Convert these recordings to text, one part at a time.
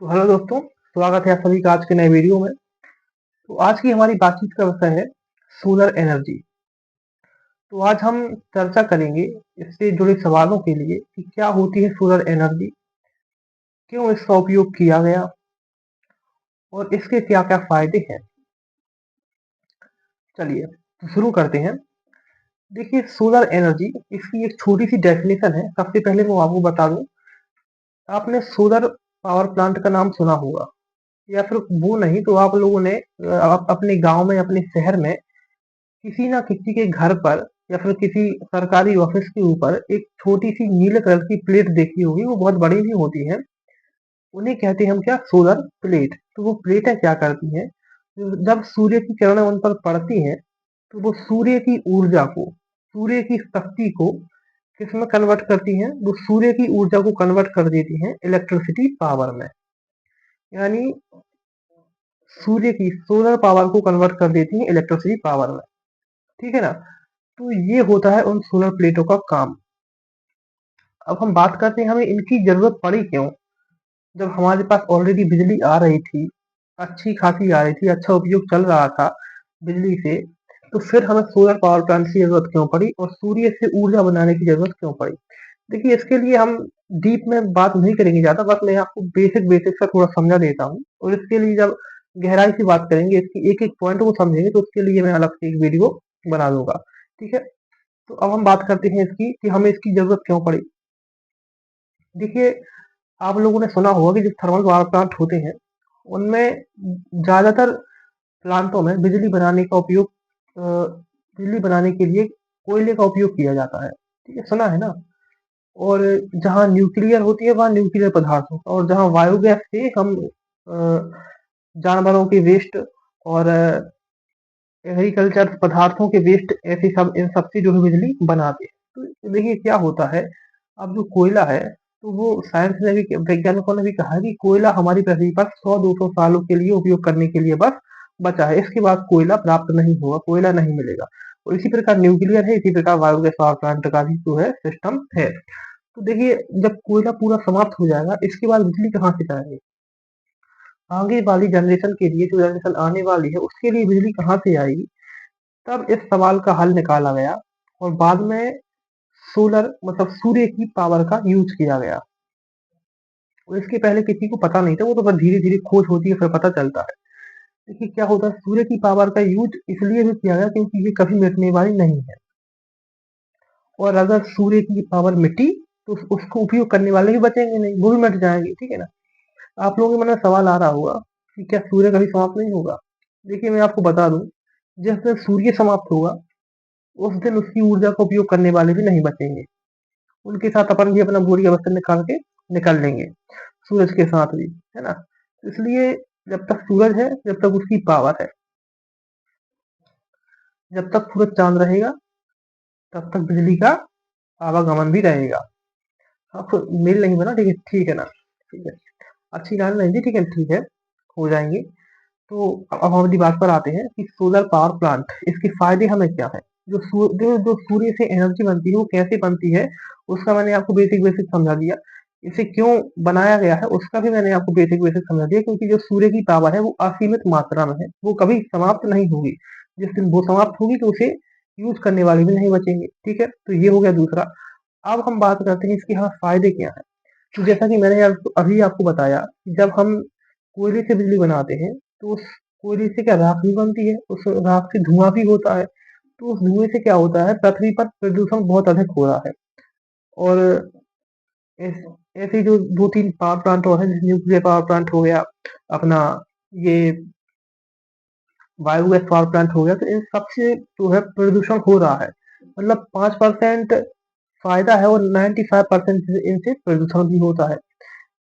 तो हेलो दोस्तों, स्वागत है आप सभी का आज के नए वीडियो में। तो आज की हमारी बातचीत का विषय है सोलर एनर्जी। तो आज हम चर्चा करेंगे इससे जुड़े सवालों के लिए कि क्या होती है सोलर एनर्जी, क्यों इसका उपयोग किया गया और इसके क्या-क्या फायदे हैं। चलिए तो शुरू करते हैं। देखिए सोलर एनर्जी इसकी एक छोटी सी डेफिनेशन है। सबसे पहले मैं आपको बता दूं, आपने सोलर पावर प्लांट का नाम सुना होगा या फिर वो नहीं तो आप लोगों ने अपने गांव में अपने शहर में किसी ना किसी के घर पर या फिर किसी सरकारी ऑफिस के ऊपर एक छोटी सी नीले कलर की प्लेट देखी होगी। वो बहुत बड़ी भी होती है। उन्हें कहते हैं हम क्या, सोलर प्लेट। तो वो प्लेटें क्या करती हैं, जब सूर्य की किरणें उन पर पड़ती हैं तो वो सूर्य की ऊर्जा को, सूर्य की शक्ति को किसमें कन्वर्ट करती हैं, वो सूर्य की ऊर्जा को कन्वर्ट कर देती हैं इलेक्ट्रिसिटी पावर में। यानी सूर्य की सोलर पावर को कन्वर्ट कर देती हैं इलेक्ट्रिसिटी पावर में। ठीक है ना। तो ये होता है उन सोलर प्लेटों का काम। अब हम बात करते हैं हमें इनकी जरूरत पड़ी क्यों। जब हमारे पास ऑलरेडी बिजली आ रही थी, अच्छी खासी आ रही थी, अच्छा उपयोग चल रहा था बिजली से, तो फिर हमें सोलर पावर प्लांट की जरूरत क्यों पड़ी और सूर्य से ऊर्जा बनाने की जरूरत क्यों पड़ी। देखिए इसके लिए हम डीप में बात नहीं करेंगे ज्यादा, बस मैं आपको बेसिक बेसिक सा थोड़ा समझा देता हूँ। और इसके लिए जब गहराई से बात करेंगे, इसकी एक एक पॉइंट को समझेंगे, तो उसके लिए मैं अलग से एक वीडियो बना दूंगा। ठीक है। तो अब हम बात करते हैं इसकी कि हमें इसकी जरूरत क्यों पड़ी। देखिए आप लोगों ने सुना होगा कि जो थर्मल पावर प्लांट होते हैं उनमें ज्यादातर प्लांटों में बिजली बनाने का उपयोग बिजली बनाने के लिए कोयले का उपयोग किया जाता है। ठीक है, सुना है ना। और जहाँ न्यूक्लियर होती है वहाँ न्यूक्लियर पदार्थ होता है, और जहाँ बायोगैस से हम जानवरों के वेस्ट और एग्रीकल्चर पदार्थों के वेस्ट, ऐसे सब इन सब से जो है बिजली बनाते हैं। तो देखिए क्या होता है, अब जो कोयला है, तो वो साइंस ने भी, वैज्ञानिकों ने भी कहा है कि कोयला हमारी पृथ्वी पर 100-200 सालों के लिए उपयोग करने के लिए बस बचा है। इसके बाद कोयला प्राप्त नहीं होगा, कोयला नहीं मिलेगा। और इसी प्रकार न्यूक्लियर है, इसी प्रकार बायोगैस पावर प्लांट का भी जो है सिस्टम है। तो देखिए जब कोयला पूरा समाप्त हो जाएगा, इसके बाद बिजली कहाँ से जाएगी। आगे वाली जनरेशन के लिए, जो जनरेशन आने वाली है उसके लिए बिजली कहाँ से आएगी। तब इस सवाल का हल निकाला गया और बाद में सोलर मतलब सूर्य की पावर का यूज किया गया। और इसके पहले किसी को पता नहीं था, वो तो बस धीरे धीरे खोज होती है फिर पता चलता है। देखिए क्या होता है, सूर्य की पावर का यूज इसलिए भी किया गया क्योंकि ये कभी मिटने वाली नहीं है। और अगर सूर्य की पावर मिटी तो उसको उपयोग करने वाले भी बचेंगे नहीं, वो भी मिट जाएंगे। ठीक है ना। आप लोगों के मन में सवाल आ रहा होगा कि क्या सूर्य कभी समाप्त नहीं होगा। देखिए मैं आपको बता दूं, जिस दिन सूर्य समाप्त होगा उस दिन उसकी ऊर्जा का उपयोग करने वाले भी नहीं बचेंगे। उनके साथ अपन भी अपना बोरी का बर्तन निकाल के निकल लेंगे, सूरज के साथ भी, है ना। इसलिए जब तक सूरज है, जब तक उसकी पावर है, जब तक सूरज चांद रहेगा, तब तक बिजली का आवागमन भी रहेगा। आप मेल नहीं बना, ठीक है, ठीक है ना। ठीक है, अच्छी गाड़ी नहीं थी, ठीक है, ठीक है, हो जाएंगे। तो अब हम अपनी बात पर आते हैं कि सोलर पावर प्लांट, इसके फायदे हमें क्या है। जो सूर्य से एनर्जी बनती है वो कैसे बनती है, उसका मैंने आपको बेसिक बेसिक समझा दिया। इसे क्यों बनाया गया है उसका भी मैंने आपको बेसिक बेसिक समझा दिया। क्योंकि जो सूर्य की पावर है वो असीमित मात्रा में है, वो कभी समाप्त नहीं होगी। जिस दिन वो समाप्त होगी तो उसे यूज करने वाले भी नहीं बचेंगे। ठीक है, तो ये हो गया दूसरा। अब हम बात करते हैं इसके हाँ फायदे क्या है। तो जैसा कि मैंने अभी आपको बताया कि जब हम कोयले से बिजली बनाते हैं तो उस कोयले से क्या राख भी बनती है, उस राख से धुआं भी होता है। तो उस धुएं से क्या होता है, पृथ्वी पर प्रदूषण बहुत अधिक हो रहा है। और ऐस- ऐसे जो दो तीन पावर प्लांट और है, जैसे न्यूक्लियर पावर प्लांट हो गया अपना, ये बायोगैस पावर प्लांट हो गया, तो इन सबसे जो है प्रदूषण हो रहा है। मतलब 5% फायदा है और 95% इनसे प्रदूषण भी होता है।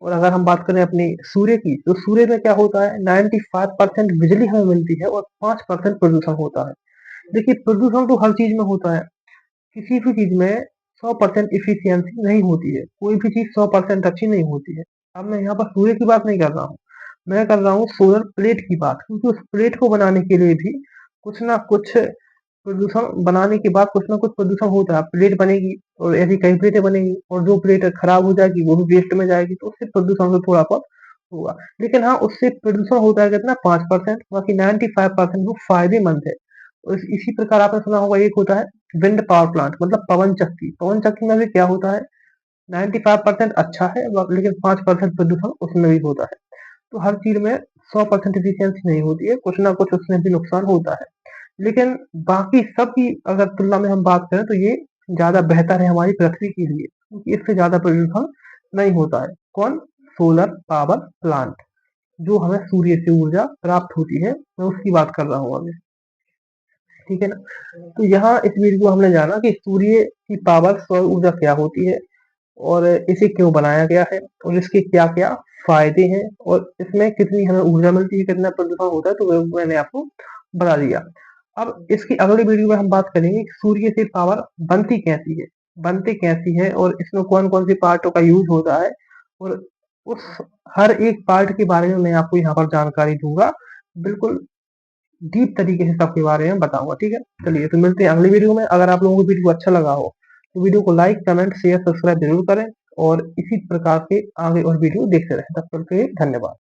और अगर हम बात करें अपने सूर्य की, तो सूर्य में क्या होता है, 95% बिजली हमें मिलती है और 5% प्रदूषण होता है। देखिए प्रदूषण तो हर चीज में होता है, किसी भी चीज में 100% इफिशियंसी नहीं होती है, कोई भी चीज 100% अच्छी नहीं होती है। अब मैं यहाँ पर सूर्य की बात नहीं कर रहा हूँ, मैं कर रहा हूँ सोलर प्लेट की बात। क्योंकि उस प्लेट को बनाने के लिए भी कुछ ना कुछ प्रदूषण, बनाने के बाद कुछ ना कुछ प्रदूषण होता है। प्लेट बनेगी और ऐसी कई प्लेटें बनेगी, और जो प्लेट खराब हो जाएगी वो भी वेस्ट में जाएगी, तो उससे प्रदूषण तो थोड़ा बहुत होगा। लेकिन हाँ, उससे प्रदूषण होता है कितना 5%, बाकी 95% वो फ़ायदेमंद है। और इसी प्रकार आपने सुना होगा एक होता है विंड पावर प्लांट मतलब पवन चक्की। पवन चक्की में भी क्या होता है 95% अच्छा है लेकिन 5% प्रदूषण उसमें भी होता है। तो हर चीज़ में 100% एफिशिएंसी नहीं होती है, कुछ ना कुछ उसमें भी नुकसान होता है। लेकिन बाकी सब की अगर तुलना में हम बात करें तो ये ज़्यादा बेहतर है हमारी पृथ्वी के लिए, क्योंकि इससे ज़्यादा प्रदूषण नहीं होता है। कौन? सोलर पावर प्लांट, जो हमें सूर्य से ऊर्जा प्राप्त होती है, मैं उसकी बात कर रहा हूँ अभी। ठीक है ना? तो यहाँ इस वीडियो को हमने जाना कि सूर्य की पावर सौर ऊर्जा क्या होती है और इसे क्यों बनाया गया है और इसके क्या-क्या फ़ायदे हैं और इसमें कितनी हमें ऊर्जा मिलती है, कितना प्रदूषण होता है, तो वो मैंने आपको बता दिया। अब इसकी अगली वीडियो में हम बात करेंगे कि सूर्य से पावर बनती कैसी है और इसमें कौन-कौन से पार्टों का यूज़ होता है और उस हर एक पार्ट के बारे में मैं आपको यहाँ पर जानकारी दूँगा। बिल्कुल डीप तरीके से सबके बारे में बताऊँगा, ठीक है? चलिए तो मिलते हैं अगली वीडियो में। अगर आप लोगों को वीडियो अच्छा लगा हो, तो वीडियो को लाइक, कमेंट, शेयर, सब्सक्राइब ज़रूर करें और इसी प्रकार के आगे और वीडियो देखते रहें। तब तक के लिए धन्यवाद।